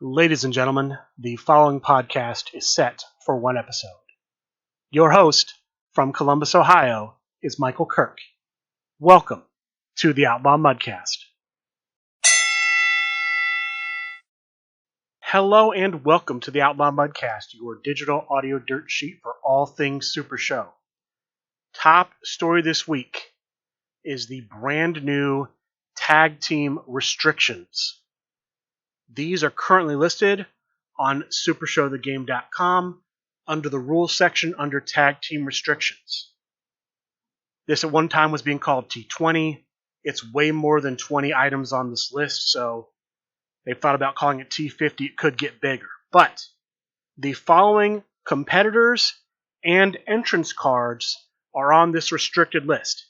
Ladies and gentlemen, the following podcast is set for one episode. Your host from Columbus, Ohio, is Michael Kirk. Welcome to the Outlaw Mudcast. Hello and welcome to the Outlaw Mudcast, your digital audio dirt sheet for all things Supershow. Top story this week is the brand new tag team restrictions. These are currently listed on supershowthegame.com under the rules section under tag team restrictions. This at one time was being called T20. It's way more than 20 items on this list, so they thought about calling it T50. It could get bigger. But the following competitors and entrance cards are on this restricted list.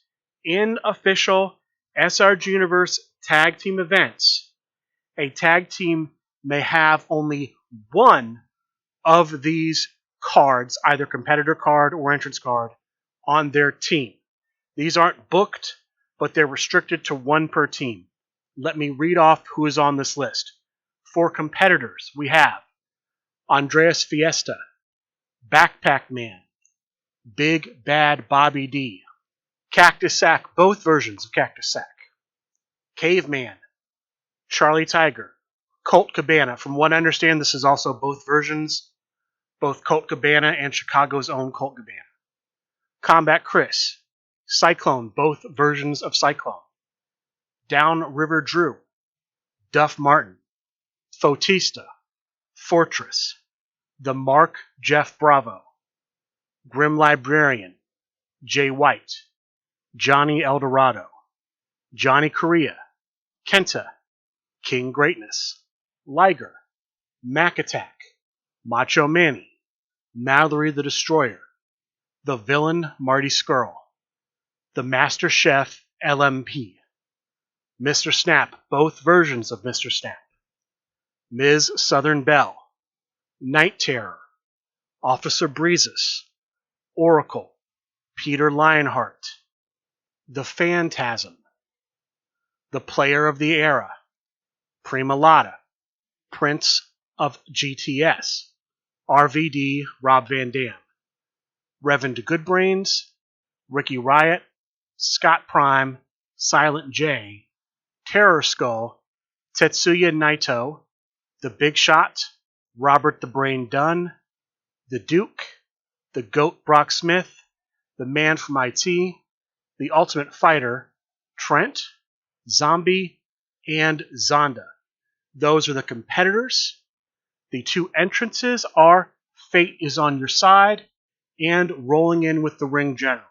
In official SRG Universe tag team events, a tag team may have only one of these cards, either competitor card or entrance card, on their team. These aren't booked, but they're restricted to one per team. Let me read off who is on this list. For competitors, we have Andreas Fiesta, Backpack Man, Big Bad Bobby D, Cactus Sack, both versions of Cactus Sack, Caveman, Charlie Tiger, Colt Cabana. From what I understand, this is also both versions, both Colt Cabana and Chicago's own Colt Cabana. Combat Chris, Cyclone, both versions of Cyclone. Down River Drew, Duff Martin, Fotista, Fortress, The Mark Jeff Bravo, Grim Librarian, Jay White, Johnny Eldorado, Johnny Correa, Kenta, King Greatness, Liger, Mac Attack, Macho Manny, Mallory the Destroyer, The Villain Marty Skrull, The Master Chef LMP, Mr. Snap, both versions of Mr. Snap, Ms. Southern Belle, Night Terror, Officer Breezes, Oracle, Peter Lionheart, The Phantasm, The Player of the Era, Prima Lotta, Prince of GTS, RVD Rob Van Dam, Reverend Goodbrains, Ricky Riot, Scott Prime, Silent J, Terror Skull, Tetsuya Naito, The Big Shot, Robert the Brain Dunn, The Duke, The Goat Brock Smith, The Man from IT, The Ultimate Fighter, Trent, Zombie, and Zonda. Those are the competitors. The two entrances are Fate is on Your Side and Rolling In with the Ring General.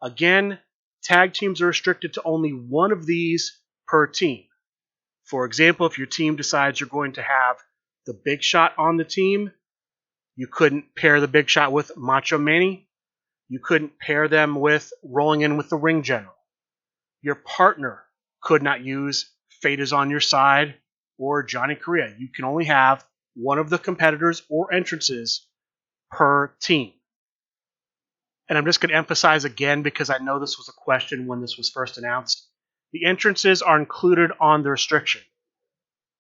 Again, tag teams are restricted to only one of these per team. For example, if your team decides you're going to have the Big Shot on the team, you couldn't pair the Big Shot with Macho Manny. You couldn't pair them with Rolling In with the Ring General. Your partner could not use Fate is on Your Side or Johnny Correa. You can only have one of the competitors or entrances per team. And I'm just going to emphasize again, because I know this was a question when this was first announced, the entrances are included on the restriction.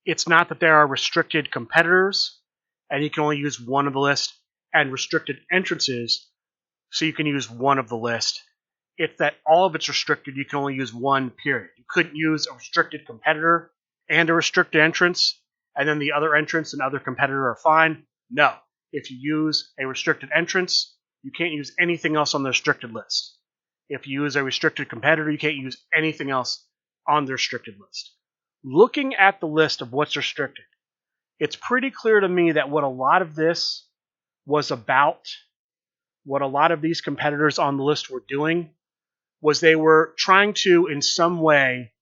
It's not that there are restricted competitors and you can only use one of the list, and restricted entrances so you can use one of the list. It's that all of it's restricted, you can only use one, period. You couldn't use a restricted competitor and a restricted entrance, and then the other entrance and other competitor are fine. No. If you use a restricted entrance, you can't use anything else on the restricted list. If you use a restricted competitor, you can't use anything else on the restricted list. Looking at the list of what's restricted, it's pretty clear to me that what a lot of this was about, what a lot of these competitors on the list were doing, was they were trying to, in some way,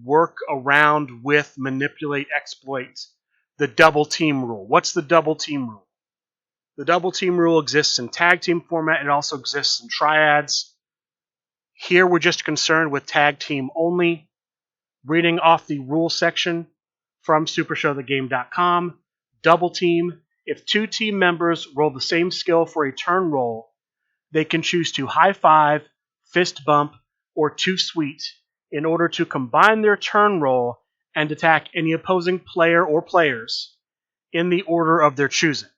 work around with, manipulate, exploit the double team rule. What's the double team rule? The double team rule exists in tag team format. It also exists in triads. Here we're just concerned with tag team only. Reading off the rules section from supershowthegame.com. Double team. If two team members roll the same skill for a turn roll, they can choose to high five, fist bump, or too sweet in order to combine their turn roll and attack any opposing player or players in the order of their choosing.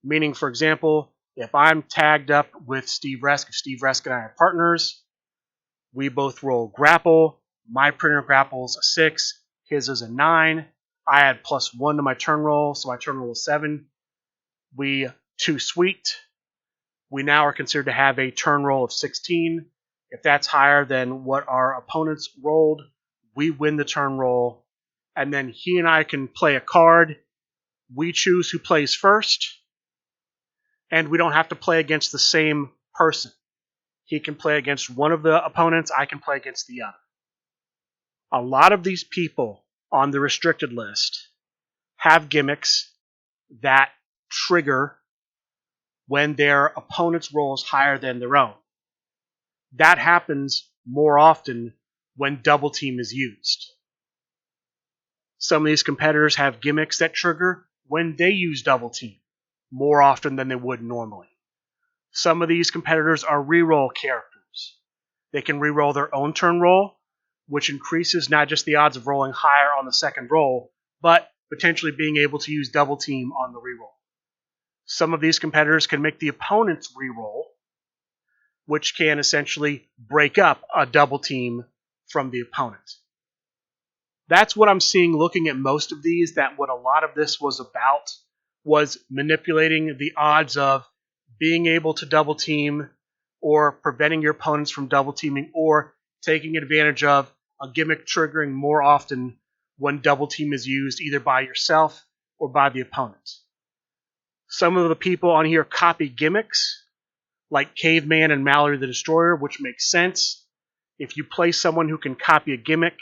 Meaning, for example, if I'm tagged up with Steve Resk, if Steve Resk and I are partners, we both roll grapple. My printer grapples a 6, his is a 9. I add +1 to my turn roll, so my turn roll is 7. We 2 sweet. We now are considered to have a turn roll of 16. If that's higher than what our opponents rolled, we win the turn roll. And then he and I can play a card. We choose who plays first. And we don't have to play against the same person. He can play against one of the opponents. I can play against the other. A lot of these people on the restricted list have gimmicks that trigger when their opponent's roll is higher than their own. That happens more often when double team is used. Some of these competitors have gimmicks that trigger when they use double team more often than they would normally. Some of these competitors are reroll characters. They can reroll their own turn roll, which increases not just the odds of rolling higher on the second roll, but potentially being able to use double team on the reroll. Some of these competitors can make the opponent's reroll, which can essentially break up a double team from the opponent. That's what I'm seeing looking at most of these, that what a lot of this was about was manipulating the odds of being able to double team or preventing your opponents from double teaming or taking advantage of a gimmick triggering more often when double team is used either by yourself or by the opponent. Some of the people on here copy gimmicks like Caveman and Mallory the Destroyer, which makes sense. If you play someone who can copy a gimmick,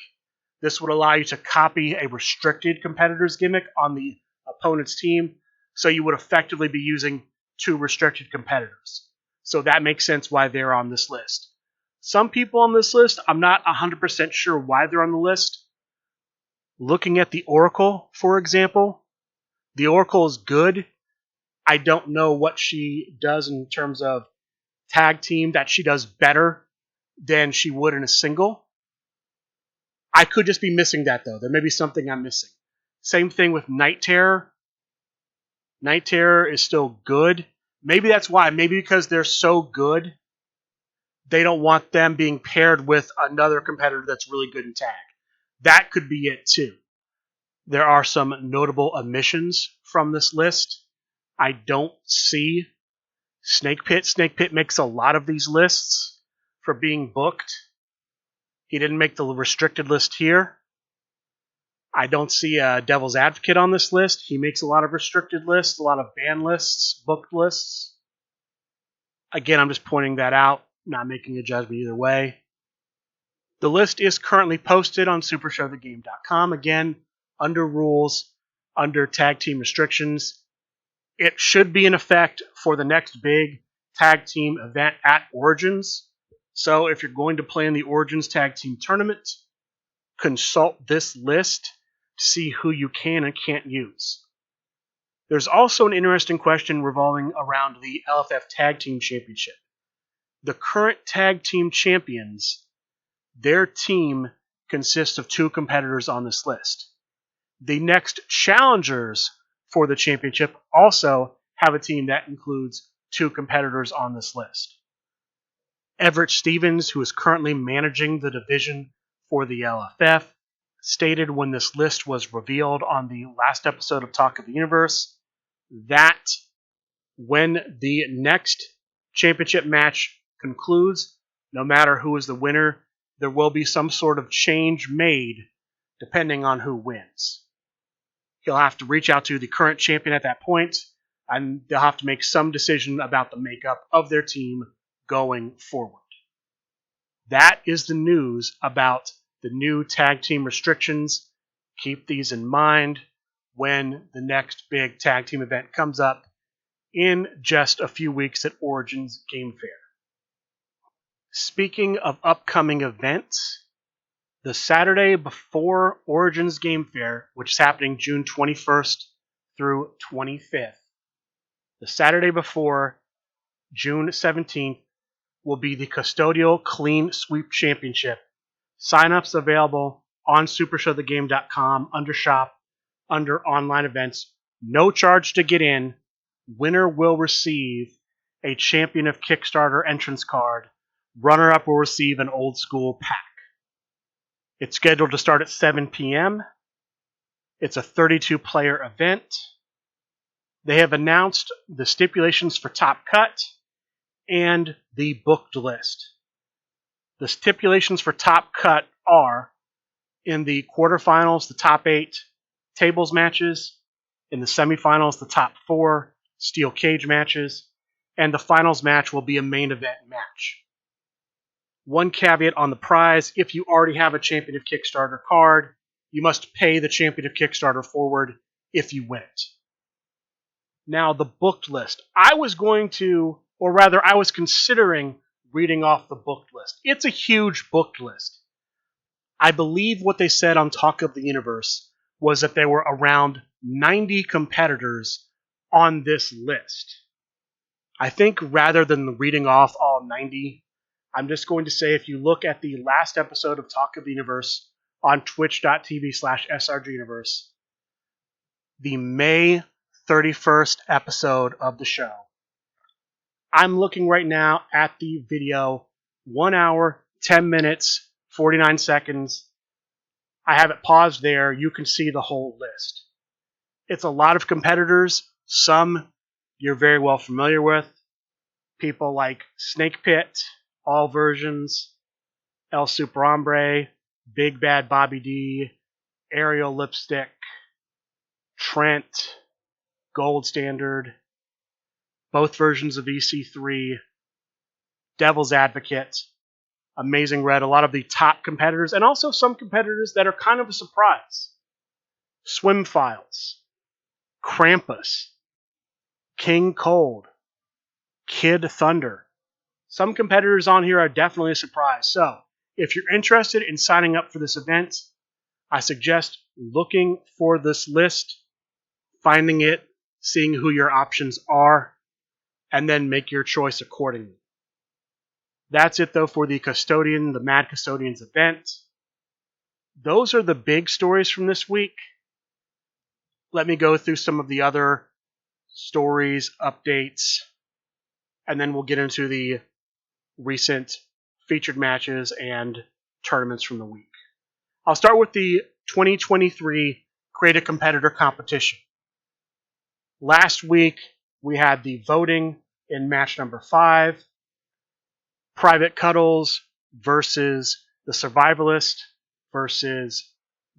this would allow you to copy a restricted competitor's gimmick on the opponent's team, so you would effectively be using 2 restricted competitors. So that makes sense why they're on this list. Some people on this list, I'm not 100% sure why they're on the list. Looking at the Oracle, for example, the Oracle is good. I don't know what she does in terms of tag team that she does better than she would in a single. I could just be missing that, though. There may be something I'm missing. Same thing with Night Terror. Night Terror is still good. Maybe that's why. Maybe because they're so good, they don't want them being paired with another competitor that's really good in tag. That could be it, too. There are some notable omissions from this list. I don't see Snake Pit. Snake Pit makes a lot of these lists for being booked. He didn't make the restricted list here. I don't see Devil's Advocate on this list. He makes a lot of restricted lists, a lot of ban lists, booked lists. Again, I'm just pointing that out, not making a judgment either way. The list is currently posted on supershowthegame.com. Again, under rules, under tag team restrictions. It should be in effect for the next big tag team event at Origins. So if you're going to play in the Origins Tag Team Tournament, consult this list to see who you can and can't use. There's also an interesting question revolving around the LFF Tag Team Championship. The current tag team champions, their team consists of 2 competitors on this list. The next challengers for the championship also have a team that includes 2 competitors on this list. Everett Stevens, who is currently managing the division for the LFF, stated when this list was revealed on the last episode of Talk of the Universe that when the next championship match concludes, no matter who is the winner, there will be some sort of change made depending on who wins. He'll have to reach out to the current champion at that point, and they'll have to make some decision about the makeup of their team going forward. That is the news about the new tag team restrictions. Keep these in mind when the next big tag team event comes up in just a few weeks at Origins Game Fair. Speaking of upcoming events, the Saturday before Origins Game Fair, which is happening June 21st through 25th, the Saturday before, June 17th, will be the Custodial Clean Sweep Championship. Sign-ups available on supershowthegame.com under shop, under online events, No charge to get in. Winner will receive a Champion of Kickstarter entrance card. Runner-up will receive an old school pack. It's scheduled to start at 7 p.m. It's a 32-player event. They have announced the stipulations for Top Cut and the booked list. The stipulations for Top Cut are in the quarterfinals, the top 8 tables matches, in the semifinals, the top 4 steel cage matches, and the finals match will be a main event match. One caveat on the prize: if you already have a Champion of Kickstarter card, you must pay the Champion of Kickstarter forward if you win it. Now, the booked list. I was considering reading off the booked list. It's a huge booked list. I believe what they said on Talk of the Universe was that there were around 90 competitors on this list. I think rather than reading off all 90, I'm just going to say if you look at the last episode of Talk of the Universe on twitch.tv/srguniverse, the May 31st episode of the show, I'm looking right now at the video, 1 hour, 10 minutes, 49 seconds. I have it paused there. You can see the whole list. It's a lot of competitors. Some you're very well familiar with. People like Snake Pit, all versions, El Super Hombre, Big Bad Bobby D, Ariel Lipstick, Trent, Gold Standard, both versions of EC3, Devil's Advocate, Amazing Red, a lot of the top competitors, and also some competitors that are kind of a surprise. Swim Files, Krampus, King Cold, Kid Thunder. Some competitors on here are definitely a surprise. So, if you're interested in signing up for this event, I suggest looking for this list, finding it, seeing who your options are, and then make your choice accordingly. That's it, though, for the Mad Custodians event. Those are the big stories from this week. Let me go through some of the other stories, updates, and then we'll get into the recent featured matches and tournaments from the week. I'll start with the 2023 Create a Competitor competition. Last week, we had the voting in match number 5. Private Cuddles versus the Survivalist versus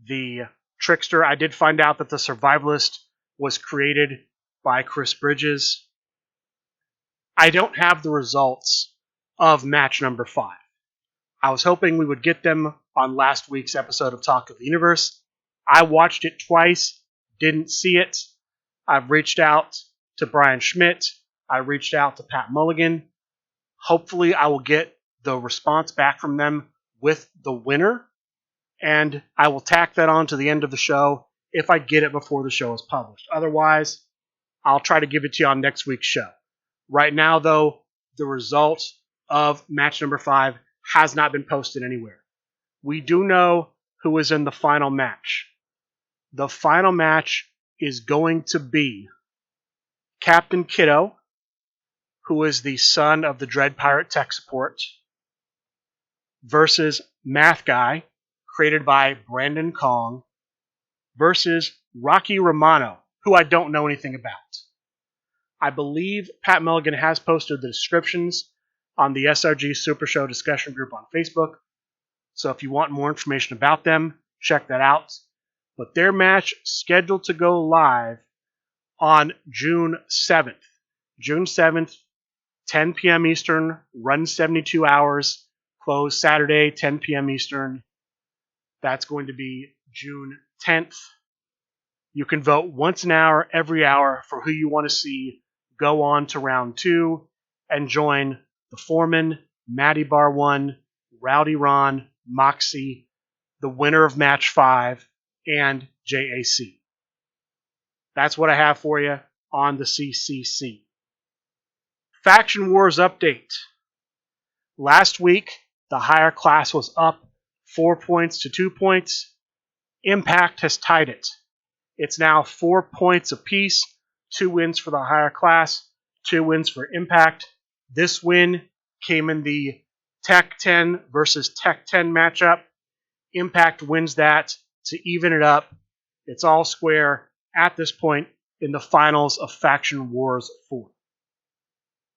the Trickster. I did find out that the Survivalist was created by Chris Bridges. I don't have the results of match number 5. I was hoping we would get them on last week's episode of Talk of the Universe. I watched it twice, didn't see it. I've reached out to Brian Schmidt. I reached out to Pat Mulligan. Hopefully I will get the response back from them with the winner, and I will tack that on to the end of the show if I get it before the show is published. Otherwise, I'll try to give it to you on next week's show. Right now, though, the result of match number 5 has not been posted anywhere. We do know who is in the final match. The final match is going to be Captain Kiddo, who is the son of the Dread Pirate tech support, versus Math Guy, created by Brandon Kong, versus Rocky Romano, who I don't know anything about. I believe Pat Mulligan has posted the descriptions on the SRG Super Show discussion group on Facebook, so if you want more information about them, check that out. But their match scheduled to go live on June 7th. June 7th, 10 p.m. Eastern, run 72 hours, close Saturday, 10 p.m. Eastern. That's going to be June 10th. You can vote once an hour, every hour, for who you want to see go on to round 2 and join the Foreman, Matty Bar 1, Rowdy Ron, Moxie, the winner of match 5, and JAC. That's what I have for you on the CCC. Faction Wars update. Last week, the higher class was up 4 points to 2 points. Impact has tied it. It's now 4 points apiece, 2 wins for the higher class, 2 wins for Impact. This win came in the Tech 10 versus Tech 10 matchup. Impact wins that to even it up. It's all square at this point in the finals of Faction Wars 4.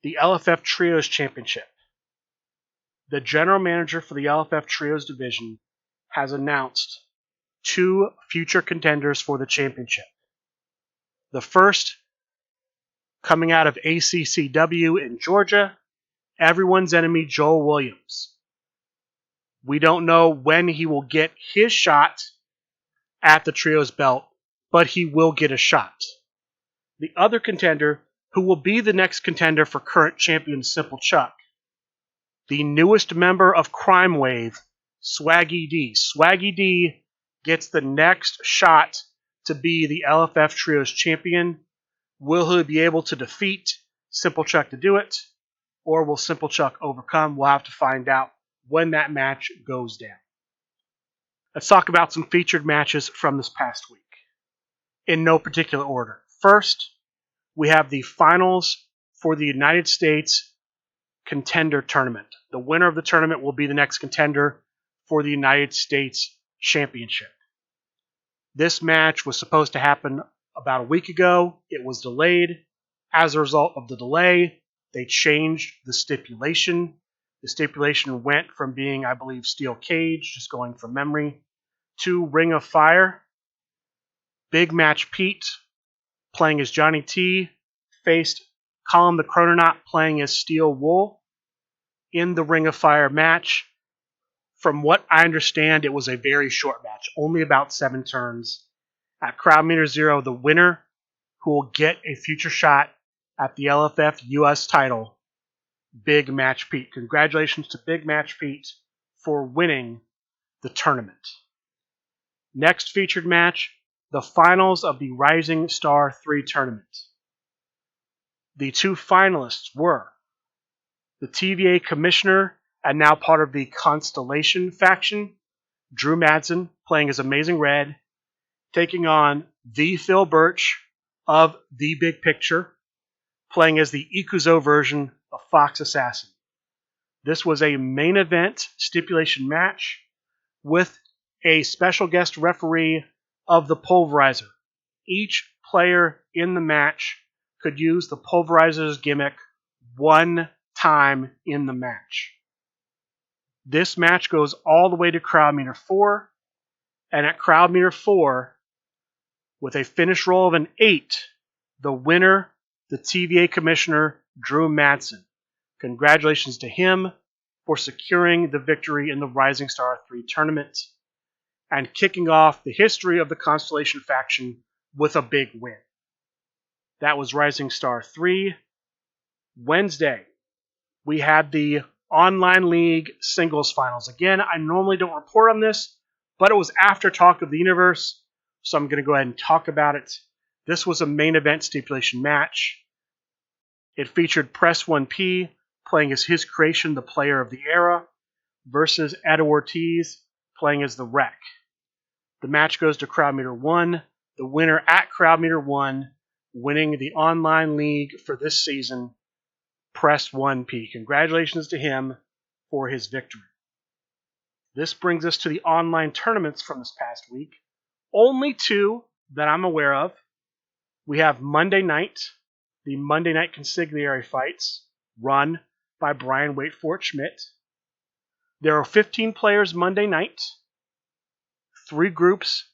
The LFF Trios Championship. The general manager for the LFF Trios division has announced 2 future contenders for the championship. The first, coming out of ACCW in Georgia, everyone's enemy Joel Williams. We don't know when he will get his shot at the Trios belt, but he will get a shot. The other contender, who will be the next contender for current champion Simple Chuck, the newest member of Crime Wave, Swaggy D. Swaggy D gets the next shot to be the LFF Trios champion. Will he be able to defeat Simple Chuck to do it, or will Simple Chuck overcome? We'll have to find out when that match goes down. Let's talk about some featured matches from this past week, in no particular order. First, we have the finals for the United States Contender Tournament. The winner of the tournament will be the next contender for the United States Championship. This match was supposed to happen about a week ago. It was delayed. As a result of the delay, they changed the stipulation. The stipulation went from being, I believe, steel cage, just going from memory, to Ring of Fire. Big Match Pete, playing as Johnny T, faced Colin the Chrononaut, playing as Steel Wool, in the Ring of Fire match. From what I understand, it was a very short match, only about 7 turns. At Crowd Meter 0, the winner, who will get a future shot at the LFF US title, Big Match Pete. Congratulations to Big Match Pete for winning the tournament. Next featured match, the finals of the Rising Star 3 tournament. The 2 finalists were the TVA Commissioner and now part of the Constellation faction, Drew Madsen, playing as Amazing Red, taking on the Phil Birch of The Big Picture, playing as the Ikuzo version of Fox Assassin. This was a main event stipulation match with a special guest referee of the Pulverizer. Each player in the match could use the Pulverizer's gimmick 1 time in the match. This match goes all the way to Crowd Meter 4, and at Crowd Meter 4, with a finish roll of an 8, the winner, the TVA Commissioner, Drew Madsen. Congratulations to him for securing the victory in the Rising Star 3 tournament and kicking off the history of the Constellation faction with a big win. That was Rising Star 3. Wednesday, we had the Online League Singles Finals. Again, I normally don't report on this, but it was after Talk of the Universe, so I'm going to go ahead and talk about it. This was a main event stipulation match. It featured Press 1P, playing as his creation, the Player of the Era, versus Ed Ortiz, playing as the Wreck. The match goes to Crowd Meter 1. The winner at Crowd Meter 1, winning the Online League for this season, Press 1P. Congratulations to him for his victory. This brings us to the online tournaments from this past week. Only 2 that I'm aware of. We have Monday night, the Monday night consigliere fights, run by Brian Waitfort Schmidt. There are 15 players Monday night, 3 groups,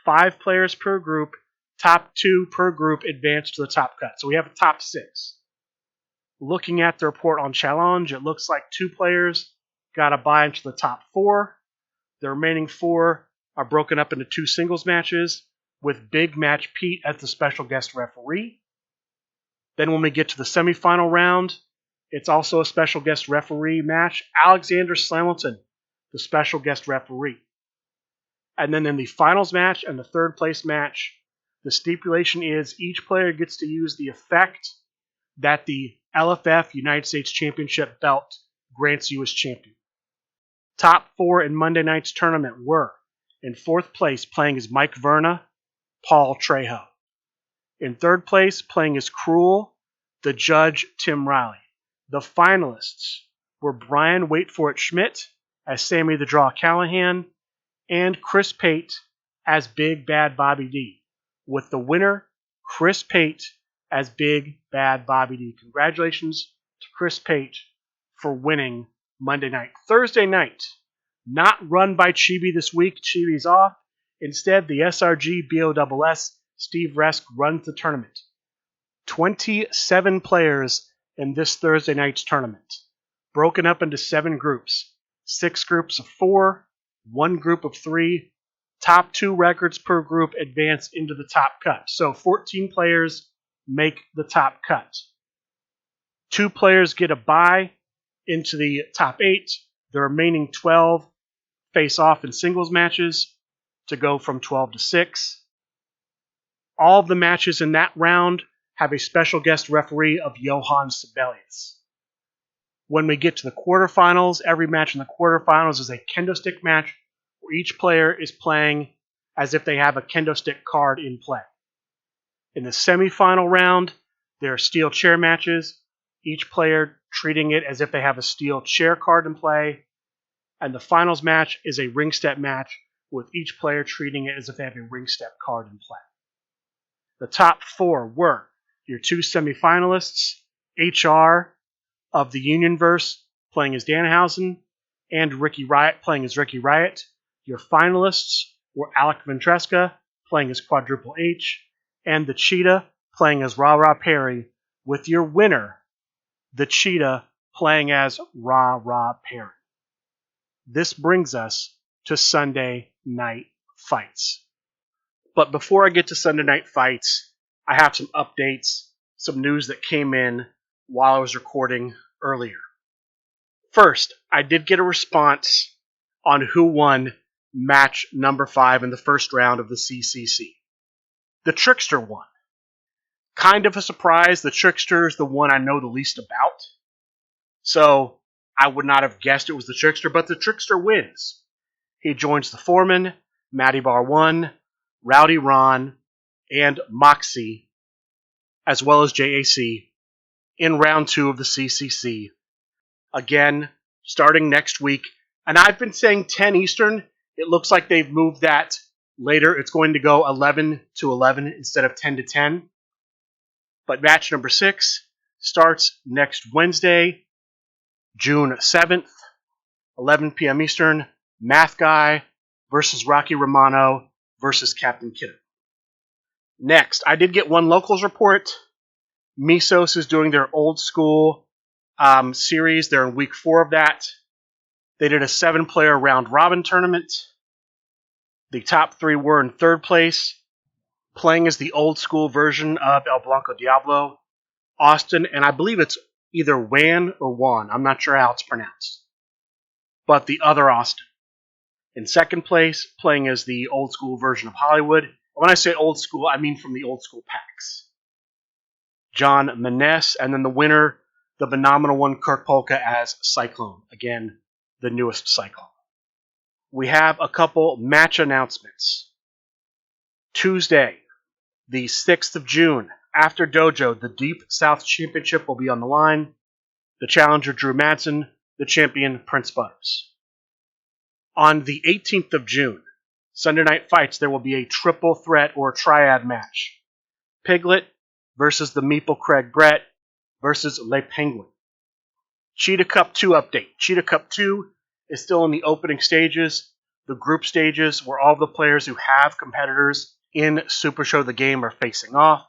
5 players per group, top 2 per group advance to the top cut. So we have a top 6. Looking at the report on challenge, it looks like 2 players got a bye into the top 4. The remaining 4 are broken up into 2 singles matches, with Big Match Pete as the special guest referee. Then when we get to the semifinal round, it's also a special guest referee match. Alexander Slamilton, the special guest referee. And then in the finals match and the third place match, the stipulation is each player gets to use the effect that the LFF United States Championship belt grants you as champion. Top 4 in Monday night's tournament were, in 4th place, playing as Mike Verna, Paul Trejo. In third place, playing as Cruel, the judge Tim Riley. The finalists were Brian Wait For It Schmidt as Sammy the Draw Callahan and Chris Pate as Big Bad Bobby D, with the winner, Chris Pate, as Big Bad Bobby D. Congratulations to Chris Pate for winning Monday night. Thursday night, not run by Chibi this week. Chibi's off. Instead, the SRG BOSS Steve Resk runs the tournament. 27 players in this Thursday night's tournament, broken up into 7 groups. 6 groups of 4, 1 group of 3. Top 2 records per group advance into the top cut. So 14 players make the top cut. 2 players get a bye into the top 8. The remaining 12 face off in singles matches to go from 12 to 6. All of the matches in that round have a special guest referee of Johan Sibelius. When we get to the quarterfinals, every match in the quarterfinals is a kendo stick match where each player is playing as if they have a kendo stick card in play. In the semifinal round, there are steel chair matches, each player treating it as if they have a steel chair card in play. And the finals match is a ring step match with each player treating it as if they have a ring step card in play. The top 4 were your 2 semifinalists, HR of the Unionverse playing as Danhausen, and Ricky Riot playing as Ricky Riot. Your finalists were Alec Ventresca playing as Quadruple H, and the Cheetah playing as Ra Ra Perry, with your winner, the Cheetah, playing as Ra Ra Perry. This brings us to Sunday Night Fights. But before I get to Sunday Night Fights, I have some updates, some news that came in while I was recording earlier. First, I did get a response on who won match number 5 in the first round of the CCC. The Trickster won. Kind of a surprise. The Trickster is the one I know the least about. So I would not have guessed it was the Trickster, but the Trickster wins. He joins the Foreman, Matty Bar 1, Rowdy Ron, and Moxie, as well as JAC, in round 2 of the CCC. Again, starting next week. And I've been saying 10 Eastern. It looks like they've moved that later. It's going to go 11 to 11 instead of 10 to 10. But match number 6 starts next Wednesday, June 7th, 11 p.m. Eastern. Math Guy versus Rocky Romano versus Captain Kiddo. Next, I did get one locals report. Misos is doing their old school series. They're in week 4 of that. They did a 7-player round robin tournament. The top 3 were in third place, playing as the old school version of El Blanco Diablo, Austin, and I believe it's either Wan or Juan. I'm not sure how it's pronounced. But the other Austin. In second place, playing as the old school version of Hollywood. When I say old school, I mean from the old school packs. John Maness, and then the winner, the phenomenal one, Kirk Polka as Cyclone. Again, the newest Cyclone. We have a couple match announcements. Tuesday, the 6th of June, after Dojo, the Deep South Championship will be on the line. The challenger, Drew Madsen, the champion, Prince Butters. On the 18th of June, Sunday Night Fights, there will be a triple threat or triad match. Piglet versus the Meeple Craig Brett versus Le Penguin. Cheetah Cup 2 update. Cheetah Cup 2 is still in the opening stages, the group stages where all the players who have competitors in Supershow the Game are facing off.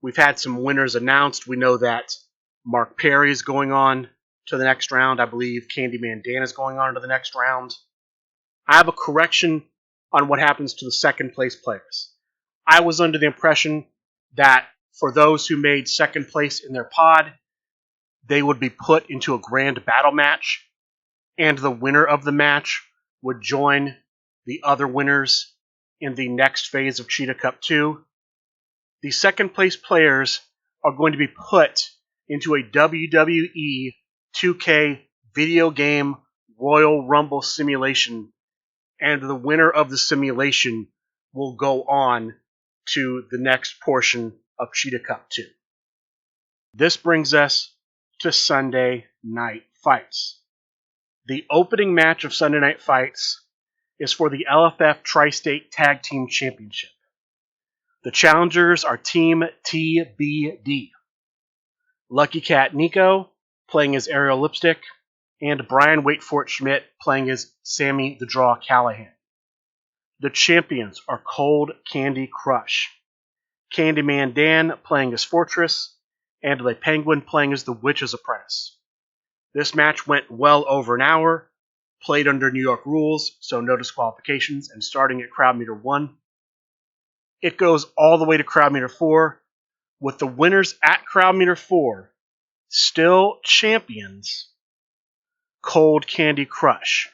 We've had some winners announced. We know that Mark Perry is going on to the next round. I believe Candyman Dan is going on to the next round. I have a correction on what happens to the second place players. I was under the impression that for those who made second place in their pod, they would be put into a grand battle match, and the winner of the match would join the other winners in the next phase of Cheetah Cup 2. The second place players are going to be put into a WWE 2K video game Royal Rumble simulation, and the winner of the simulation will go on to the next portion of Cheetah Cup 2. This brings us to Sunday Night Fights. The opening match of Sunday Night Fights is for the LFF Tri-State Tag Team Championship. The challengers are Team TBD. Lucky Cat Nico playing as Ariel Lipstick, and Brian Waitfort Schmidt playing as Sammy the Draw Callahan. The champions are Cold Candy Crush, Candyman Dan playing as Fortress, and Le Penguin playing as the Witch's Apprentice. This match went well over an hour, played under New York rules, so no disqualifications, and starting at crowd meter 1. It goes all the way to crowd meter 4, with the winners at crowd meter 4 still champions Cold Candy Crush.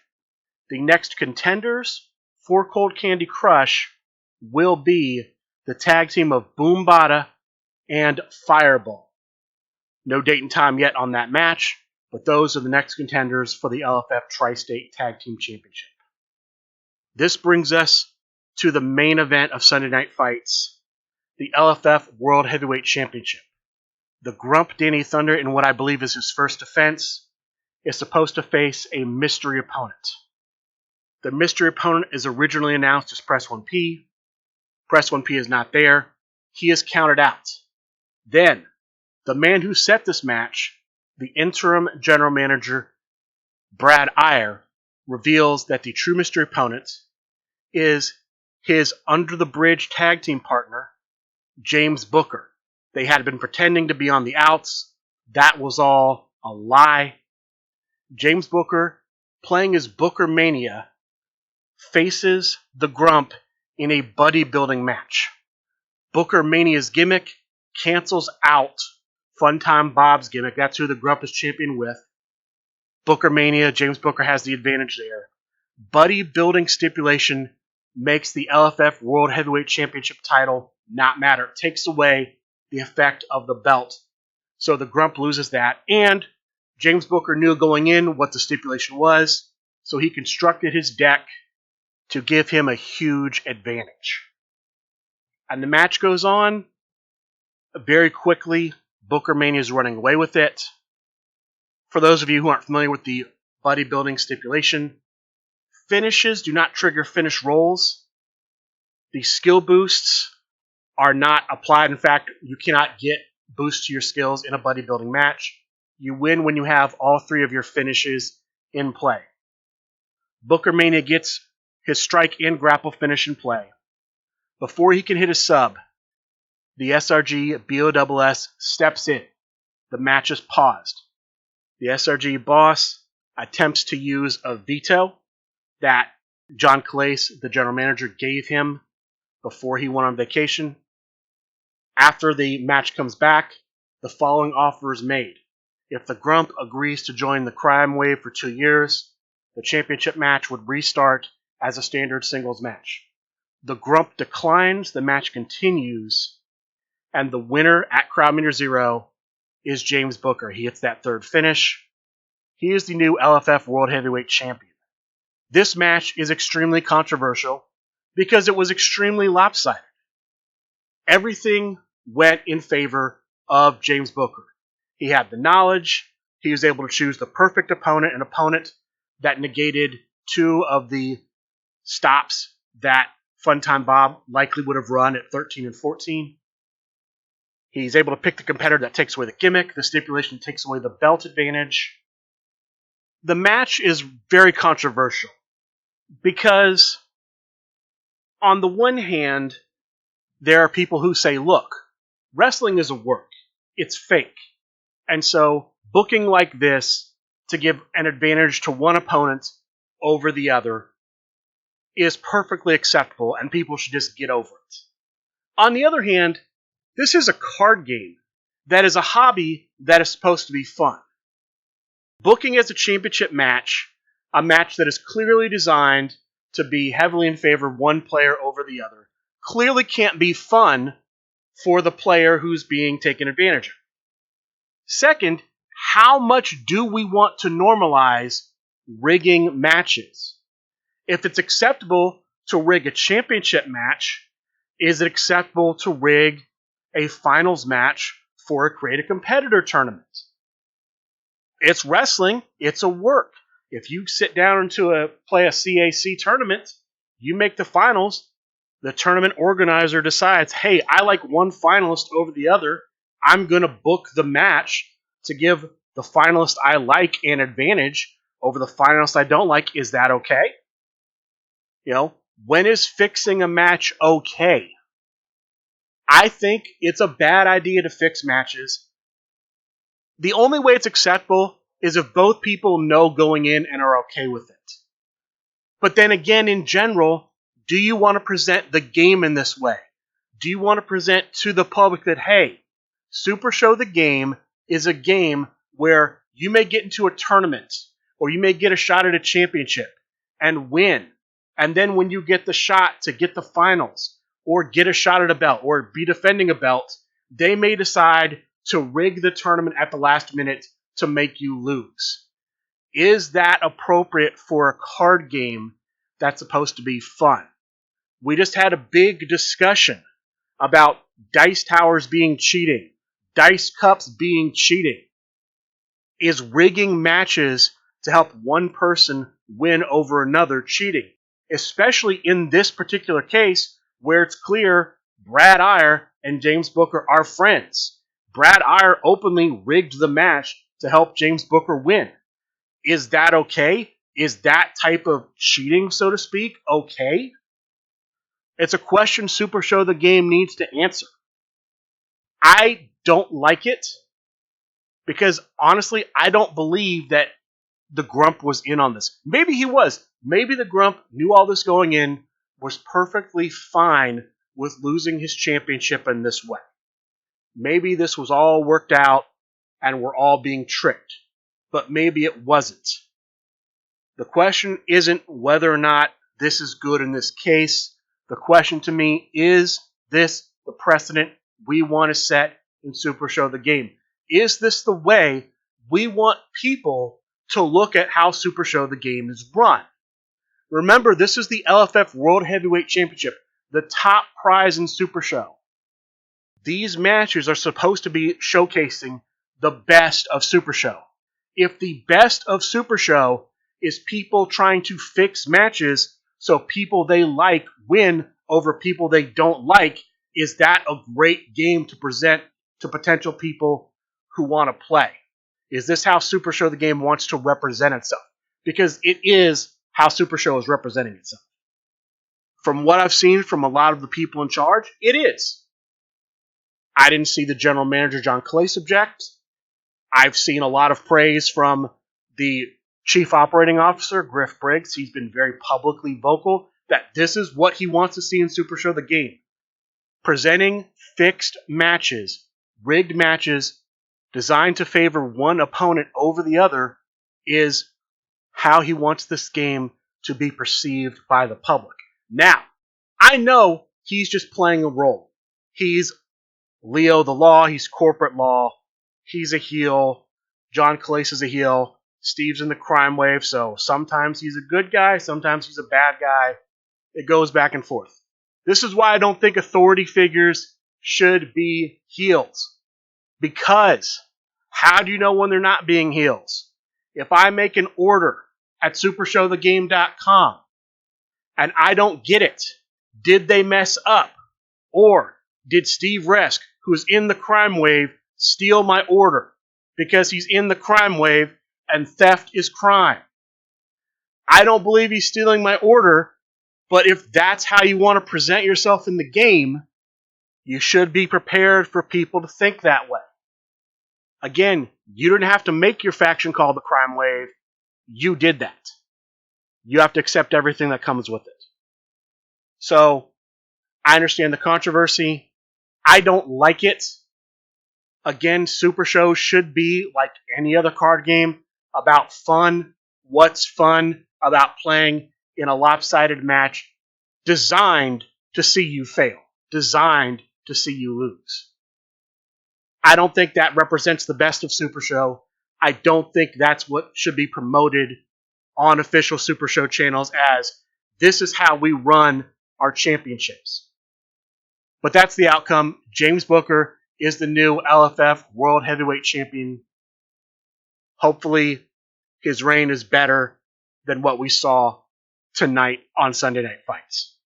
The next contenders for Cold Candy Crush will be the tag team of Boom Bada and Fireball. No date and time yet on that match, but those are the next contenders for the LFF Tri-State Tag Team Championship. This brings us to the main event of Sunday Night Fights, the LFF World Heavyweight Championship. The Grump Danny Thunder, in what I believe is his first defense, is supposed to face a mystery opponent. The mystery opponent is originally announced as Press 1P. Press 1P is not there. He is counted out. Then, the man who set this match, the interim general manager, Brad Iyer, reveals that the true mystery opponent is his Under the Bridge tag team partner, James Booker. They had been pretending to be on the outs. That was all a lie. James Booker, playing as Booker Mania, faces the Grump in a buddy building match. Booker Mania's gimmick cancels out Funtime Bob's gimmick. That's who the Grump is champion with. Booker Mania, James Booker has the advantage there. Buddy building stipulation makes the LFF World Heavyweight Championship title not matter. It takes away the effect of the belt. So the Grump loses that. And James Booker knew going in what the stipulation was, so he constructed his deck to give him a huge advantage. And the match goes on very quickly. Booker Mania is running away with it. For those of you who aren't familiar with the buddy building stipulation, finishes do not trigger finish rolls. The skill boosts are not applied. In fact, you cannot get boosts to your skills in a buddy building match. You win when you have all 3 of your finishes in play. Booker Mania gets his strike and grapple finish in play. Before he can hit a sub, the SRG BOSS steps in. The match is paused. The SRG boss attempts to use a veto that John Calais, the general manager, gave him before he went on vacation. After the match comes back, the following offer is made. If the Grump agrees to join the Crime Wave for 2 years, the championship match would restart as a standard singles match. The Grump declines, the match continues, and the winner at crowd meter 0 is James Booker. He hits that 3rd finish. He is the new LFF World Heavyweight Champion. This match is extremely controversial because it was extremely lopsided. Everything went in favor of James Booker. He had the knowledge. He was able to choose the perfect opponent, an opponent that negated 2 of the stops that Funtime Bob likely would have run at 13 and 14. He's able to pick the competitor that takes away the gimmick. The stipulation takes away the belt advantage. The match is very controversial because on the one hand, there are people who say, look, wrestling is a work. It's fake. And so booking like this to give an advantage to one opponent over the other is perfectly acceptable, and people should just get over it. On the other hand, this is a card game that is a hobby that is supposed to be fun. Booking as a championship match, a match that is clearly designed to be heavily in favor of one player over the other, clearly can't be fun for the player who's being taken advantage of. Second, how much do we want to normalize rigging matches? If it's acceptable to rig a championship match, Is it acceptable to rig a finals match for a Create a Competitor tournament? It's wrestling. It's a work. If you sit down to play a CAC tournament, you make the finals, the tournament organizer decides, hey, I like one finalist over the other. I'm going to book the match to give the finalist I like an advantage over the finalist I don't like. Is that okay? When is fixing a match okay? I think it's a bad idea to fix matches. The only way it's acceptable is if both people know going in and are okay with it. But then again, in general, do you want to present the game in this way? Do you want to present to the public that, hey, Supershow the Game is a game where you may get into a tournament or you may get a shot at a championship and win. And then when you get the shot to get the finals or get a shot at a belt or be defending a belt, they may decide to rig the tournament at the last minute to make you lose. Is that appropriate for a card game that's supposed to be fun? We just had a big discussion about dice towers being cheating, dice cups being cheating. Is rigging matches to help one person win over another cheating? Especially in this particular case where it's clear Brad Iyer and James Booker are friends. Brad Iyer openly rigged the match to help James Booker win. Is that okay? Is that type of cheating, so to speak, okay? It's a question Supershow the Game needs to answer. I don't like it because, honestly, I don't believe that the Grump was in on this. Maybe he was. Maybe the Grump knew all this going in, was perfectly fine with losing his championship in this way. Maybe this was all worked out and we're all being tricked. But maybe it wasn't. The question isn't whether or not this is good in this case. The question to me is this the precedent we want to set in Supershow the Game? Is this the way we want people to look at how Supershow the Game is run? Remember, this is the LFF World Heavyweight Championship, the top prize in Supershow. These matches are supposed to be showcasing the best of Supershow. If the best of Supershow is people trying to fix matches so people they like win over people they don't like, is that a great game to present to potential people who want to play? Is this how Supershow the Game wants to represent itself? Because it is how Supershow is representing itself. From what I've seen from a lot of the people in charge, it is. I didn't see the general manager, John Clace, object. I've seen a lot of praise from the chief operating officer, Griff Briggs. He's been very publicly vocal that this is what he wants to see in Supershow the Game. Presenting fixed matches, rigged matches, designed to favor one opponent over the other is how he wants this game to be perceived by the public. Now, I know he's just playing a role. He's Leo the Law, he's corporate law, he's a heel, John Clace is a heel, Steve's in the crime wave, so sometimes he's a good guy, sometimes he's a bad guy. It goes back and forth. This is why I don't think authority figures should be heels. Because how do you know when they're not being heels? If I make an order at supershowthegame.com and I don't get it, did they mess up? Or did Steve Resk, who's in the crime wave, steal my order because he's in the crime wave and theft is crime? I don't believe he's stealing my order, but if that's how you want to present yourself in the game, you should be prepared for people to think that way. Again, you didn't have to make your faction called the crime wave. You did that. You have to accept everything that comes with it. So, I understand the controversy. I don't like it. Again, Supershow should be, like any other card game, about fun. What's fun about playing in a lopsided match designed to see you fail, designed to see you lose? I don't think that represents the best of Supershow. I don't think that's what should be promoted on official Supershow channels as this is how we run our championships. But that's the outcome. James Booker is the new LFF World Heavyweight Champion. Hopefully, his reign is better than what we saw tonight on Sunday Night Fights.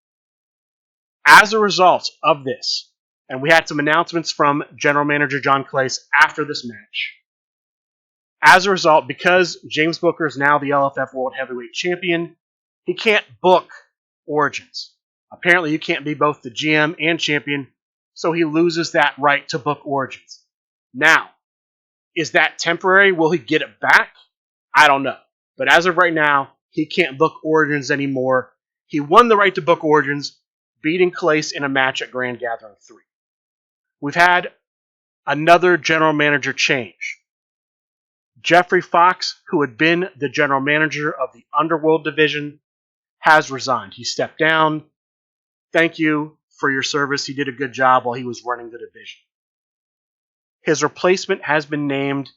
As a result of this, and we had some announcements from General Manager John Clace after this match. As a result, because James Booker is now the LFF World Heavyweight Champion, he can't book Origins. Apparently, you can't be both the GM and champion, so he loses that right to book Origins. Now, is that temporary? Will he get it back? I don't know. But as of right now, he can't book Origins anymore. He won the right to book Origins, beating Clace in a match at Grand Gathering 3. We've had another general manager change. Jeffrey Fox, who had been the general manager of the Underworld division, has resigned. He stepped down. Thank you for your service. He did a good job while he was running the division. His replacement has been named.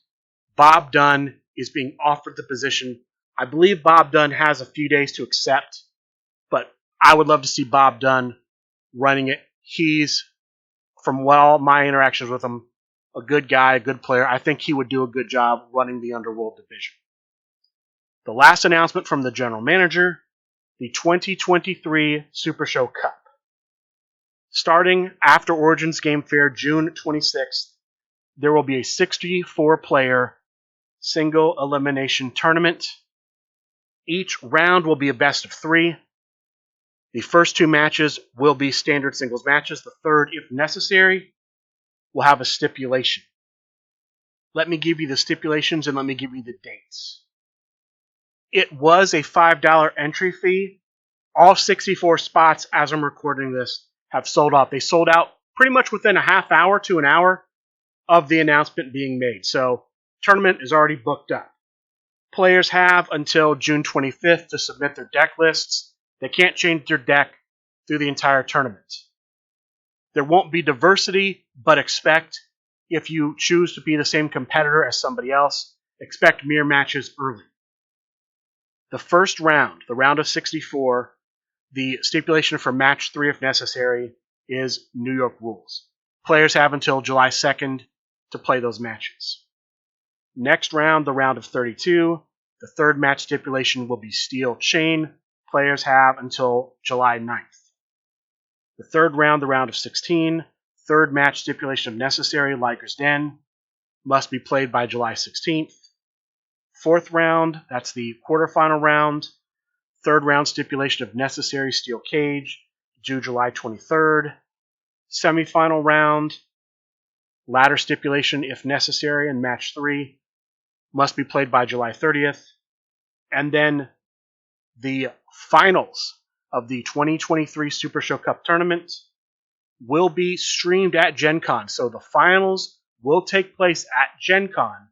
Bob Dunn is being offered the position. I believe Bob Dunn has a few days to accept, but I would love to see Bob Dunn running it. He's, from all my interactions with him, a good guy, a good player. I think he would do a good job running the Underworld division. The last announcement from the general manager, the 2023 Super Show Cup. Starting after Origins Game Fair, June 26th, there will be a 64-player single elimination tournament. Each round will be a best of 3. The first 2 matches will be standard singles matches. The third, if necessary, will have a stipulation. Let me give you the stipulations and let me give you the dates. It was a $5 entry fee. All 64 spots, as I'm recording this, have sold out. They sold out pretty much within a half hour to an hour of the announcement being made. So, tournament is already booked up. Players have until June 25th to submit their deck lists. They can't change their deck through the entire tournament. There won't be diversity, but expect, if you choose to be the same competitor as somebody else, expect mirror matches early. The first round, the round of 64, the stipulation for match 3 if necessary, is New York rules. Players have until July 2nd to play those matches. Next round, the round of 32, the third match stipulation will be steel chain. Players have until July 9th. The third round, the round of 16, third match stipulation if necessary, Liger's Den, must be played by July 16th. Fourth round, that's the quarterfinal round. Third round stipulation if necessary, steel cage, due July 23rd. Semifinal round, ladder stipulation if necessary, and match 3 must be played by July 30th. And then the finals of the 2023 Super Show Cup tournament will be streamed at Gen Con. So the finals will take place at Gen Con.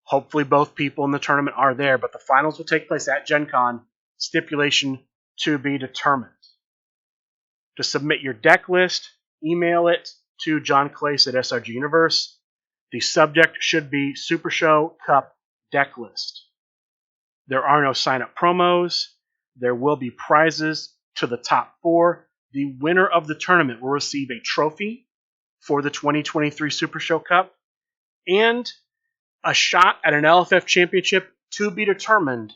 Hopefully both people in the tournament are there, but the finals will take place at Gen Con. Stipulation to be determined. To submit your deck list, email it to John Clace at SRG Universe. The subject should be Super Show Cup deck list. There are no sign-up promos. There will be prizes to the top 4. The winner of the tournament will receive a trophy for the 2023 Super Show Cup and a shot at an LFF championship to be determined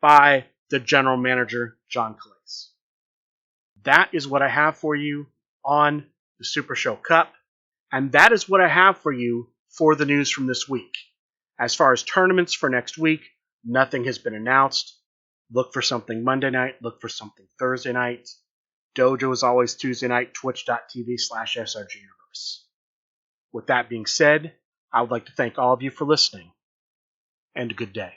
by the general manager, John Clace. That is what I have for you on the Super Show Cup, and that is what I have for you for the news from this week. As far as tournaments for next week, nothing has been announced. Look for something Monday night. Look for something Thursday night. Dojo is always Tuesday night, twitch.tv/SRG Universe. With that being said, I would like to thank all of you for listening, and a good day.